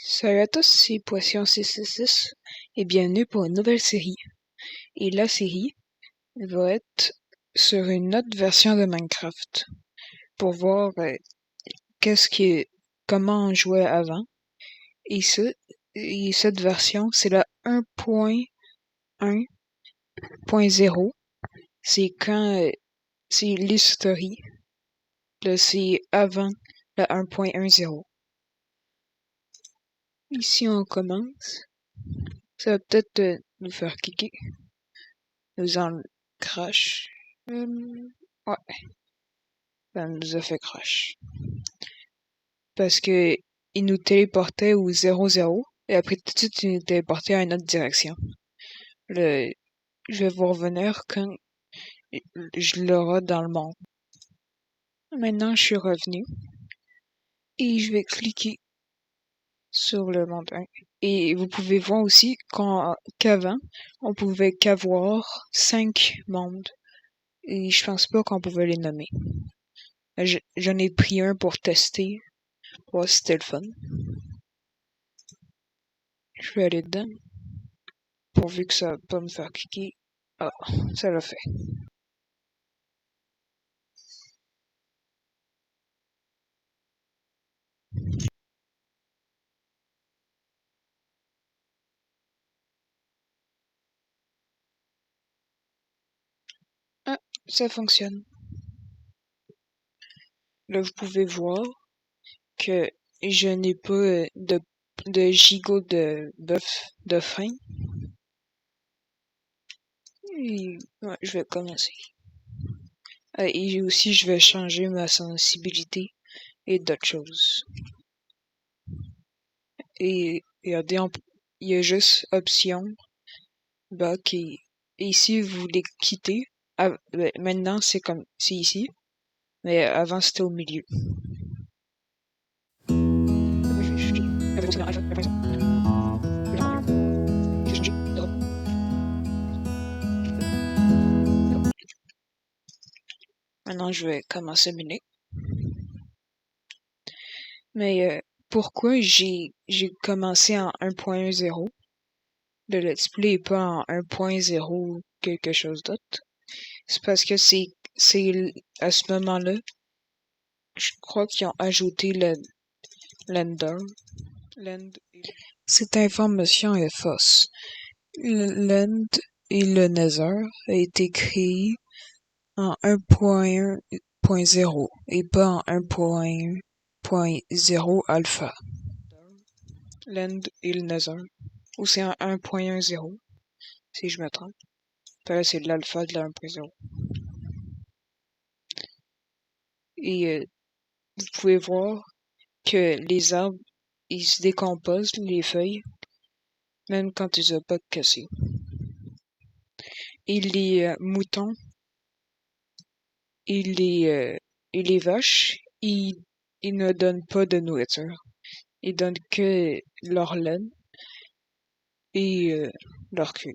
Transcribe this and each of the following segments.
Salut à tous, c'est Poisson666 et bienvenue pour une nouvelle série. Et la série va être sur une autre version de Minecraft pour voir comment on jouait avant. Et cette version, c'est la 1.1.0. C'est c'est l'history. Là, c'est avant la 1.10. Ici, on commence. Ça va peut-être nous faire cliquer. Nous en crash. Ouais, ça nous a fait crash. Parce que il nous téléportait au 0-0 et après tout de suite il nous téléportait à une autre direction. Je vais vous revenir quand je l'aurai dans le monde. Maintenant je suis revenu et je vais cliquer sur le monde 1. Et vous pouvez voir aussi qu'avant on pouvait qu'avoir 5 mondes. Et je pense pas qu'on pouvait les nommer. J'en ai pris un pour tester, pour voir si c'était le fun. Je vais aller dedans, pourvu que ça va pas me faire cliquer. Ah, ça l'a fait. Ah, ça fonctionne. Là, vous pouvez voir que je n'ai pas de gigot de bœuf de faim. Et ouais, je vais commencer. Et aussi, je vais changer ma sensibilité et d'autres choses. Et regardez, il y a juste option, back et ici, vous les quittez. Maintenant, c'est ici, mais avant, c'était au milieu. Maintenant, je vais commencer à miner. Mais pourquoi j'ai commencé en 1.0? Le let's play est pas en 1.0 quelque chose d'autre. C'est parce que c'est à ce moment-là, je crois qu'ils ont ajouté le l'Ender. Cette information est fausse. L'End et le Nether a été créé en 1.1.0 et pas en 1.1.0 alpha. L'End et le Nether. Ou c'est en 1.10, si je me trompe. Là, c'est l'alpha de la 1.0. Et vous pouvez voir que les arbres, ils se décomposent, les feuilles, même quand ils n'ont pas cassé. Et les moutons et les vaches, ils ne donnent pas de nourriture. Ils donnent que leur laine et leur cuir.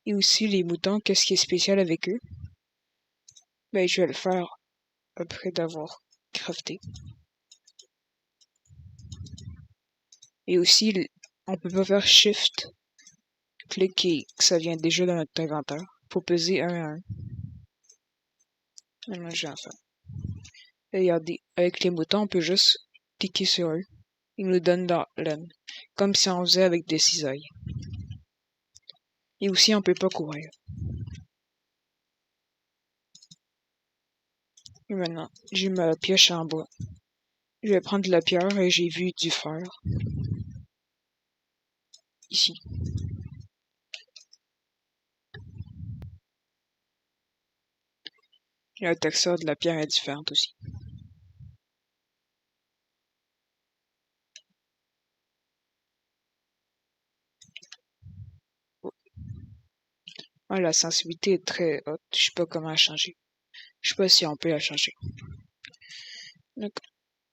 Et aussi les moutons, qu'est-ce qui est spécial avec eux? Ben, je vais le faire après d'avoir crafté. Et aussi, on peut pas faire Shift, clic et que ça vient déjà dans notre inventaire. Faut peser 1 à 1. Maintenant, je vais en faire. Et regardez, avec les moutons, on peut juste cliquer sur eux. Ils nous donnent leur laine. Comme si on faisait avec des cisailles. Et aussi, on peut pas courir. Et maintenant, j'ai ma pioche en bois. Je vais prendre de la pierre et j'ai vu du fer. Ici. La texture de la pierre est différente aussi. Ah, la sensibilité est très haute. Je sais pas comment la changer. Je sais pas si on peut la changer. Donc,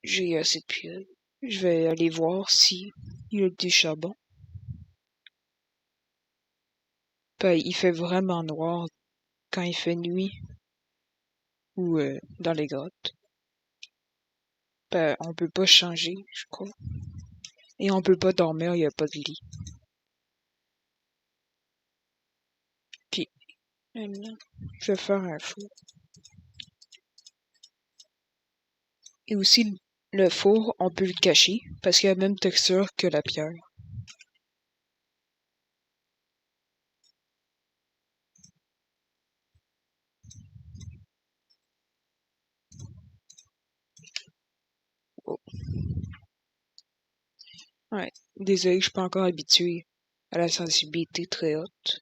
j'ai assez de pierre. Je vais aller voir si il y a du charbon. Ben, il fait vraiment noir quand il fait nuit ou dans les grottes. Ben, on peut pas changer, je crois. Et on peut pas dormir, il y a pas de lit. Puis, maintenant, je vais faire un four. Et aussi, le four, on peut le cacher, parce qu'il a la même texture que la pierre. Oh. Ouais, désolé, je suis pas encore habitué à la sensibilité très haute.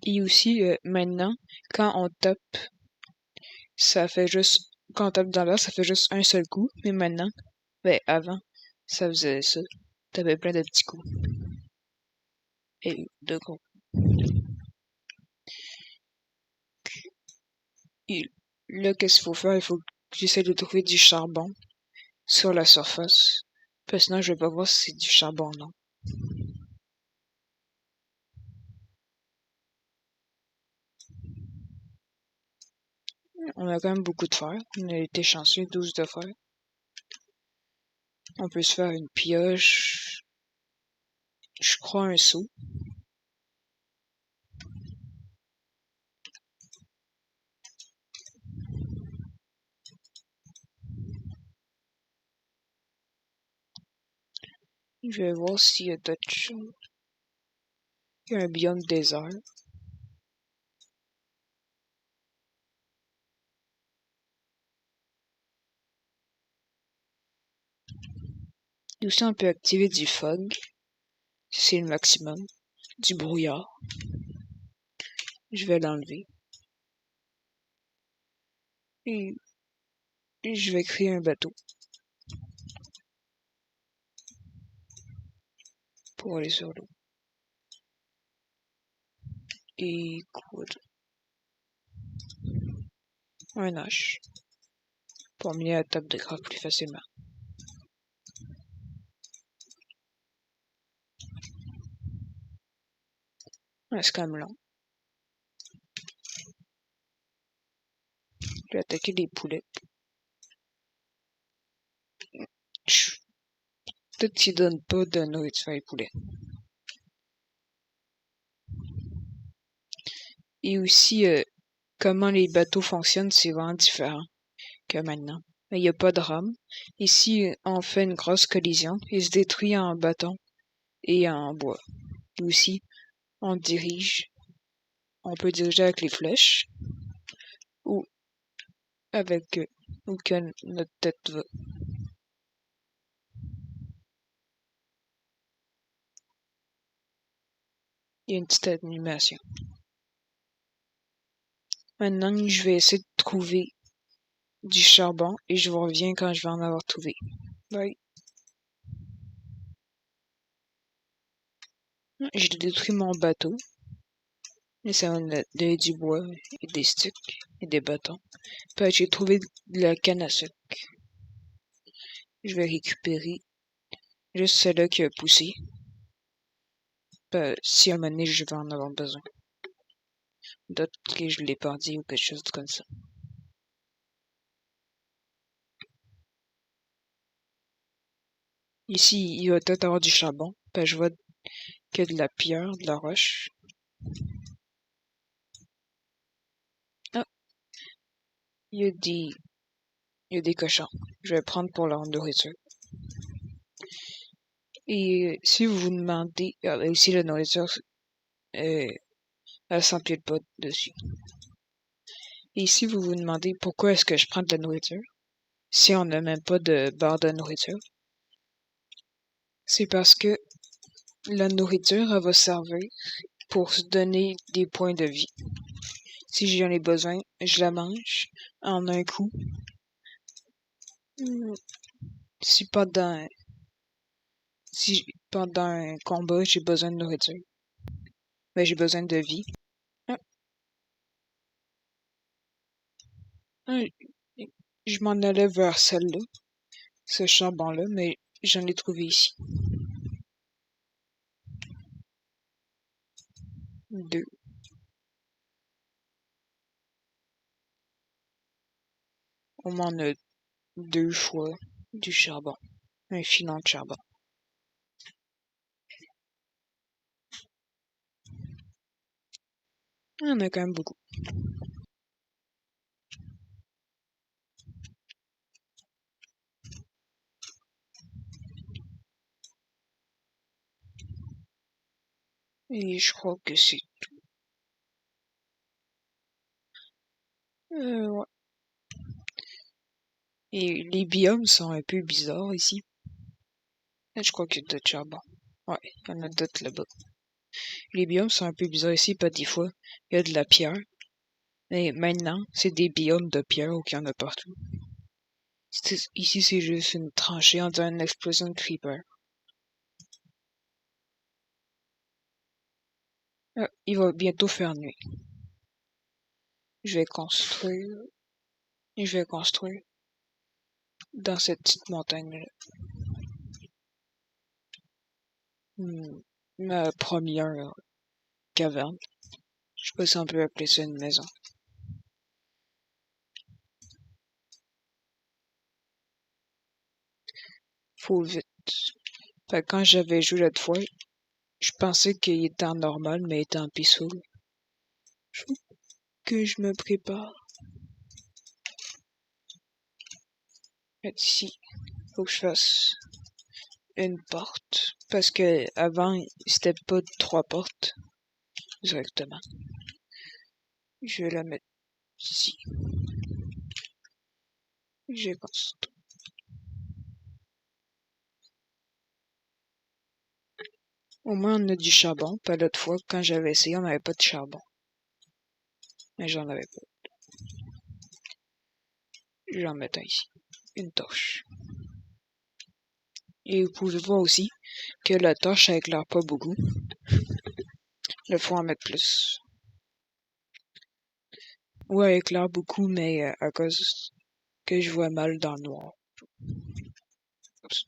Et aussi, maintenant, quand on tape, ça fait juste, quand on tape dans l'air, ça fait juste un seul coup, mais maintenant, ben, avant, ça faisait ça. T'avais plein de petits coups. Et de gros. Et là, qu'est-ce qu'il faut faire? Il faut que j'essaie de trouver du charbon sur la surface. Parce que sinon, je vais pas voir si c'est du charbon ou non. On a quand même beaucoup de fer. On a été chanceux, 12 de fer. On peut se faire une pioche. Je crois un seau. Je vais voir s'il y a d'autres choses. Il y a un biome désert. Et aussi, on peut activer du fog. C'est le maximum. Du brouillard. Je vais l'enlever. Et je vais créer un bateau. Pour aller sur l'eau. Et quoi d'autre? Un hache. Pour mener la table de craft plus facilement. Un scamelon. Je vais attaquer les poulets. Peut-être qu'ils donnent pas de nourriture aux poulets. Et aussi, comment les bateaux fonctionnent, c'est vraiment différent que maintenant. Il n'y a pas de rame. Ici, on fait une grosse collision. Il se détruit en bâton et en bois. Et aussi, on dirige. On peut diriger avec les flèches ou avec où que notre tête va. Il y a une petite animation. Maintenant, je vais essayer de trouver du charbon et je vous reviens quand je vais en avoir trouvé. Bye. J'ai détruit mon bateau. Et ça m'a donné du bois et des sticks et des bâtons. Puis j'ai trouvé de la canne à sucre. Je vais récupérer juste celle-là qui a poussé. Si à un moment donné je vais en avoir besoin. D'autres que je l'ai perdu ou quelque chose comme ça. Ici, il va peut-être avoir du charbon. Puis je vois qu'il y a de la pierre, de la roche. Ah, il y a des cochons. Je vais prendre pour leur nourriture. Et si vous vous demandez, ici la nourriture, elle s'empile pas dessus. Et si vous vous demandez pourquoi est-ce que je prends de la nourriture, si on n'a même pas de barre de nourriture, c'est parce que la nourriture, elle va servir pour se donner des points de vie. Si j'en ai besoin, je la mange en un coup. Si pendant un combat, j'ai besoin de nourriture, ben j'ai besoin de vie. Ah, ah, je m'en allais vers celle-là, ce charbon-là, mais j'en ai trouvé ici. 2. Au moins on a 2 fois du charbon. Un filon de charbon. Il y en a quand même beaucoup. Et je crois que c'est... ouais. Et les biomes sont un peu bizarres ici. Je crois qu'il y a d'autres charbon. Ouais, il y en a d'autres là-bas. Les biomes sont un peu bizarres ici, pas des fois. Il y a de la pierre. Mais maintenant, c'est des biomes de pierre qu'il y en a partout. Ici, c'est juste une tranchée entre une explosion de creeper. Ah, il va bientôt faire nuit. Je vais construire. Et je vais construire dans cette petite montagne-là. Ma première caverne. Je sais pas si on peut appeler ça une maison. Faut vite. Fait que quand j'avais joué l'autre fois, je pensais qu'il était en normal, mais il était en peaceful. Faut que je me prépare. Ici, faut que je fasse une porte. Parce que avant, c'était pas 3 portes directement. Je vais la mettre ici. J'ai construit. Au moins, on a du charbon. Pas l'autre fois, quand j'avais essayé, on n'avait pas de charbon. Mais j'en avais pas. Je vais en mettre un ici. Une torche. Et vous pouvez voir aussi que la torche, elle éclaire pas beaucoup. Il faut en mettre plus. Ouais, elle éclaire beaucoup, mais à cause que je vois mal dans le noir. Oups.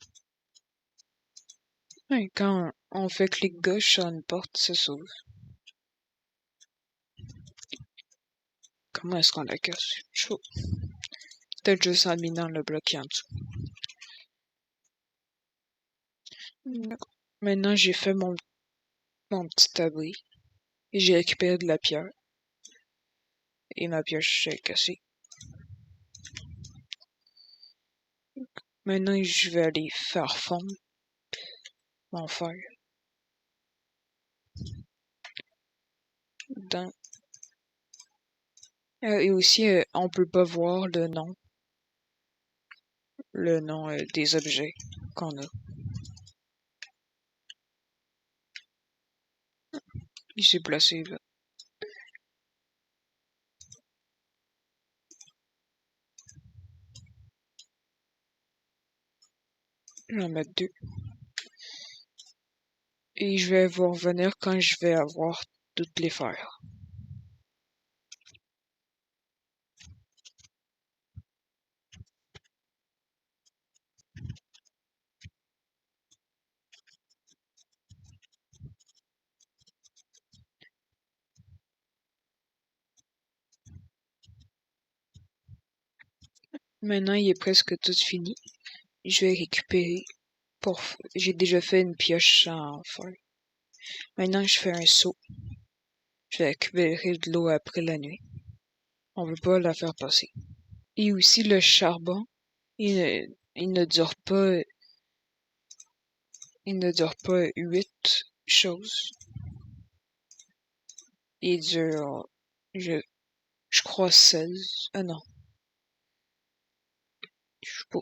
Ouais, quand on fait clic gauche sur une porte, ça s'ouvre. Comment est-ce qu'on la casse? Chaud. Peut-être juste en minant le bloc qui est en dessous. D'accord. Maintenant, j'ai fait mon petit abri. Et j'ai récupéré de la pierre. Et ma pioche est cassée. Maintenant, je vais aller faire fondre mon fer dans... et aussi, on peut pas voir le nom des objets qu'on a. Il s'est placé là. Je vais en mettre 2. Et je vais vous revenir quand je vais avoir toutes les fers. Maintenant, il est presque tout fini. Je vais récupérer j'ai déjà fait une pioche en fer. Maintenant, je fais un seau. Je vais récupérer de l'eau après la nuit. On veut pas la faire passer. Et aussi le charbon, il ne dure pas, il ne dure pas 8 choses. Il dure, je crois 16. Ah non. Je sais pas.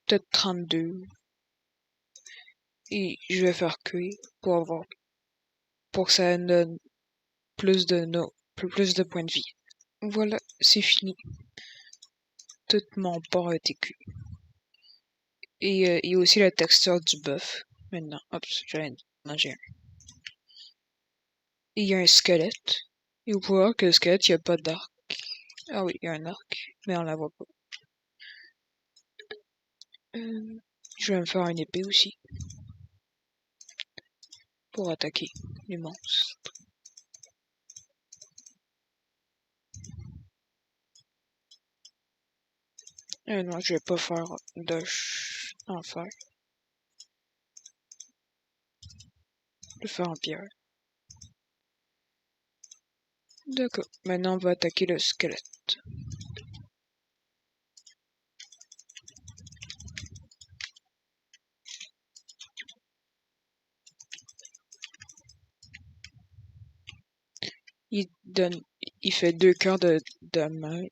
Peut-être 32. Et je vais faire cuire pour que ça donne plus de points de vie. Voilà, c'est fini. Tout mon porc a été cuit. Et il y a aussi la texture du bœuf. Maintenant, hop, j'allais manger un. Et il y a un squelette. Et vous pouvez voir que le squelette, il n'y a pas d'arc. Ah oui, il y a un arc, mais on la voit pas. Je vais me faire une épée aussi. Pour attaquer les monstres. Non, je vais pas faire de en fer. Je vais faire en pierre. D'accord. Maintenant, on va attaquer le squelette. Il fait 2 cœurs de damage.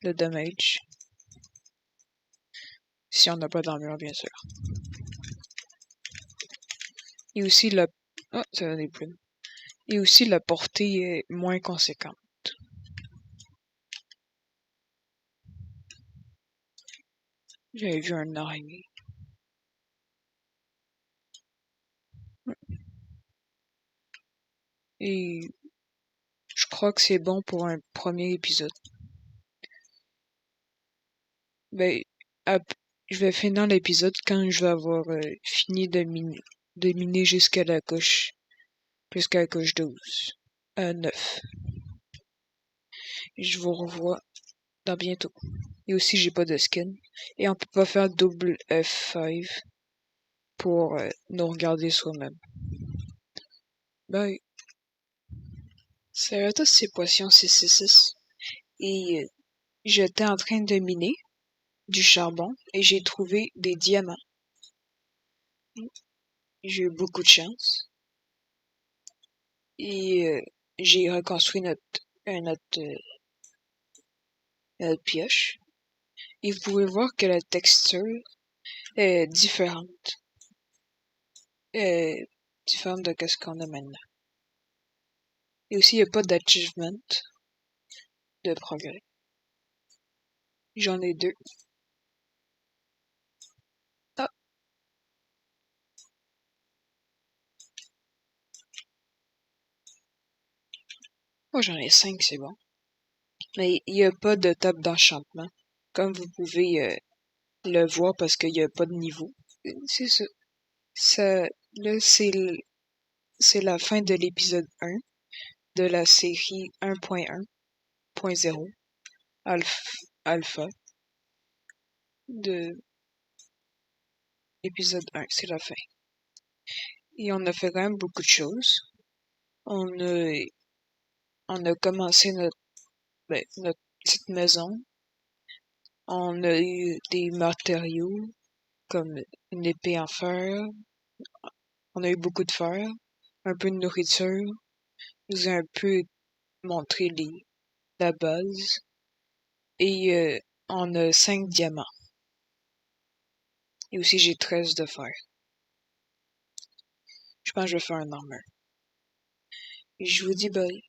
De damage. Si on n'a pas d'armure, bien sûr. Et aussi la... Oh, ça donne des plumes. Et aussi la portée est moins conséquente. J'avais vu un araignée. Et je crois que c'est bon pour un premier épisode. Je vais finir l'épisode quand je vais avoir fini de miner jusqu'à la couche 12. 9. Je vous revois dans bientôt. Et aussi, j'ai pas de skin. Et on peut pas faire double F5 pour nous regarder soi-même. Bye. Salut à tous, c'est Poisson 666. Et j'étais en train de miner du charbon et j'ai trouvé des diamants. J'ai eu beaucoup de chance. Et j'ai reconstruit notre pioche. Et vous pouvez voir que la texture est différente. Différente de ce qu'on a maintenant. Et aussi, il n'y a pas d'achievement de progrès. J'en ai 2. Ah! Moi, j'en ai 5, c'est bon. Mais il n'y a pas de table d'enchantement. Comme vous pouvez le voir parce qu'il n'y a pas de niveau. C'est ça. Là, c'est la fin de l'épisode 1 de la série 1.1.0 alpha de l'épisode 1. C'est la fin. Et on a fait quand même beaucoup de choses. On a commencé notre petite maison. On a eu des matériaux comme une épée en fer. On a eu beaucoup de fer, un peu de nourriture. Je vous ai un peu montré la base. Et on a 5 diamants. Et aussi j'ai 13 de fer. Je pense que je vais faire un armure. Et je vous dis bye.